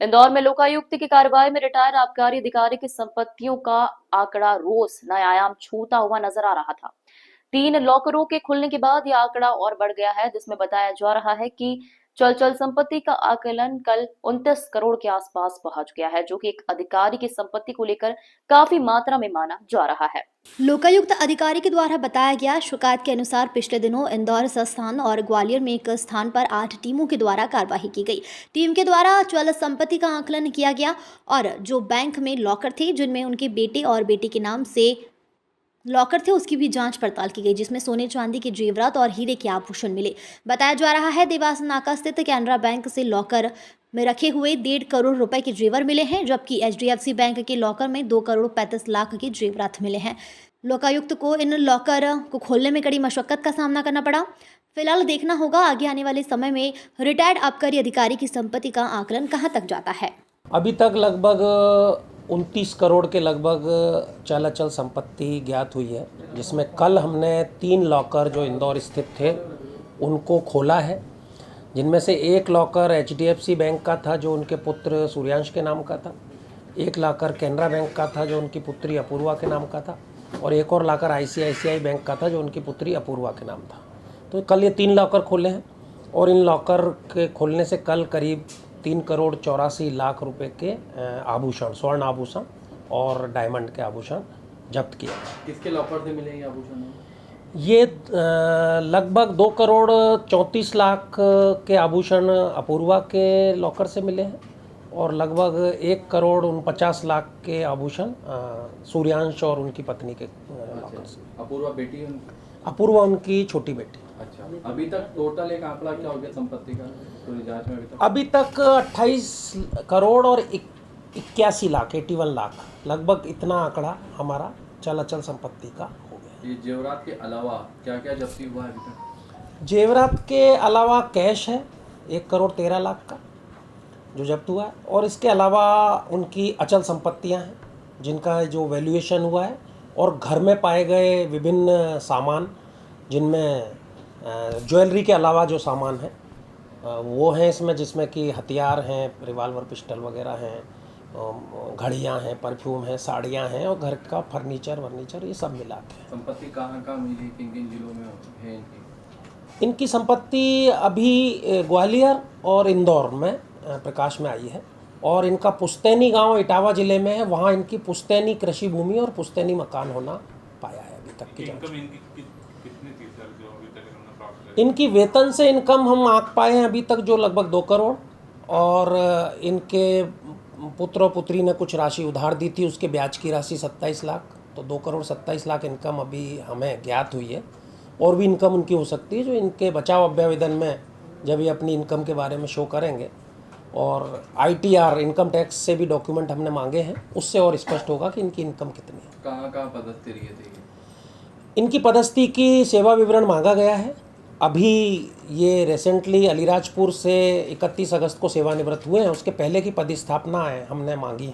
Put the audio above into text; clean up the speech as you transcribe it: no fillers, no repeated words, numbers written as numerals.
इंदौर में लोकायुक्त की कार्रवाई में रिटायर्ड आबकारी अधिकारी की संपत्तियों का आंकड़ा रोज नए आयाम छूता हुआ नजर आ रहा था। 3 लॉकरों के खुलने के बाद यह आंकड़ा और बढ़ गया है, जिसमें बताया जा रहा है कि चल संपत्ति का आकलन कल 29 करोड़ के आसपास पहुंच गया है, जो कि एक अधिकारी की संपत्ति को लेकर काफी मात्रा में माना जा रहा है। लोकायुक्त अधिकारी के द्वारा बताया गया शिकायत के अनुसार पिछले दिनों इंदौर संस्थान और ग्वालियर में एक स्थान पर 8 टीमों के द्वारा कार्रवाई की गई। टीम के द्वारा चल संपत्ति का आकलन किया गया और जो बैंक में लॉकर थे जिनमें उनके बेटे और बेटी के नाम से लॉकर थे उसकी भी जांच पड़ताल की गई, जिसमें सोने चांदी के जेवरात और हीरे के आभूषण मिले। बताया जा रहा है देवास नाका स्थित कैनरा बैंक से लॉकर में रखे हुए 1.5 करोड़ रुपए के जेवर मिले हैं, जबकि HDFC बैंक के लॉकर में 2 करोड़ 35 लाख के जेवरात मिले हैं। लोकायुक्त को इन लॉकर को खोलने में कड़ी मशक्कत का सामना करना पड़ा। फिलहाल देखना होगा आगे आने वाले समय में रिटायर्ड आबकारी अधिकारी की संपत्ति का आकलन कहां तक जाता है। अभी तक लगभग 29 करोड़ के लगभग चल अचल संपत्ति ज्ञात हुई है, जिसमें कल हमने 3 लॉकर जो इंदौर स्थित थे उनको खोला है, जिनमें से एक लॉकर HDFC बैंक का था जो उनके पुत्र सूर्यांश के नाम का था, एक लॉकर कैनरा बैंक का था जो उनकी पुत्री अपूर्वा के नाम का था, और एक और लॉकर ICICI बैंक का था जो उनकी पुत्री अपूर्वा के नाम था। तो कल ये 3 लॉकर खोले हैं और इन लॉकर के खोलने से कल करीब 3 करोड़ 84 लाख रुपए के आभूषण, स्वर्ण आभूषण और डायमंड के आभूषण जब्त किए। किसके लॉकर से मिले ये आभूषण? ये लगभग 2 करोड़ 34 लाख के आभूषण अपूर्वा के लॉकर से मिले हैं और लगभग 1 करोड़ 49 लाख के आभूषण सूर्यांश और उनकी पत्नी के लॉकर से। अपूर्वा बेटी है उनकी? अपूर्वा उनकी छोटी बेटी। अच्छा, अभी तक टोटल एक आंकड़ा क्या हो गया संपत्ति का पूरी जांच में? अभी तक 28 करोड़ और 81 लाख 81 लाख लगभग इतना आंकड़ा हमारा चल अचल संपत्ति का हो गया। ये जेवरात के अलावा क्या क्या जब्ती हुआ है अभी तक? जेवरात के अलावा कैश है 1 करोड़ 13 लाख का जो जब्त हुआ है, और इसके अलावा उनकी अचल संपत्तियां हैं जिनका जो वैल्यूएशन हुआ है, और घर में पाए गए विभिन्न सामान जिनमें ज्वेलरी के अलावा जो सामान है वो हैं इसमें, जिसमें कि हथियार हैं, रिवाल्वर पिस्टल वगैरह हैं, घड़ियां हैं, परफ्यूम हैं, साड़ियां हैं और घर का फर्नीचर ये सब मिला के। संपत्ति कहाँ कहाँ मिली, किन किन जिलों में है इनकी संपत्ति अभी ग्वालियर और इंदौर में प्रकाश में आई है, और इनका पुश्तैनी गांव इटावा जिले में है, वहाँ इनकी पुश्तैनी कृषि भूमि और पुश्तैनी मकान होना पाया है अभी तक की जांच। इनकी वेतन से इनकम हम आंक पाए हैं अभी तक जो लगभग 2 करोड़, और इनके पुत्र और पुत्री ने कुछ राशि उधार दी थी, उसके ब्याज की राशि 27 लाख, तो 2 करोड़ 27 लाख इनकम अभी हमें ज्ञात हुई है। और भी इनकम उनकी हो सकती है जो इनके बचाव अभ्यावेदन में जब ये अपनी इनकम के बारे में शो करेंगे, और ITR इनकम टैक्स से भी डॉक्यूमेंट हमने मांगे हैं, उससे और स्पष्ट होगा कि इनकी इनकम कितनी है। कहाँ कहाँ पदस्थी रही थी? इनकी पदस्थी की सेवा विवरण मांगा गया है। अभी ये रिसेंटली अलीराजपुर से 31 अगस्त को सेवानिवृत्त हुए हैं, उसके पहले की पदस्थापना है हमने मांगी है।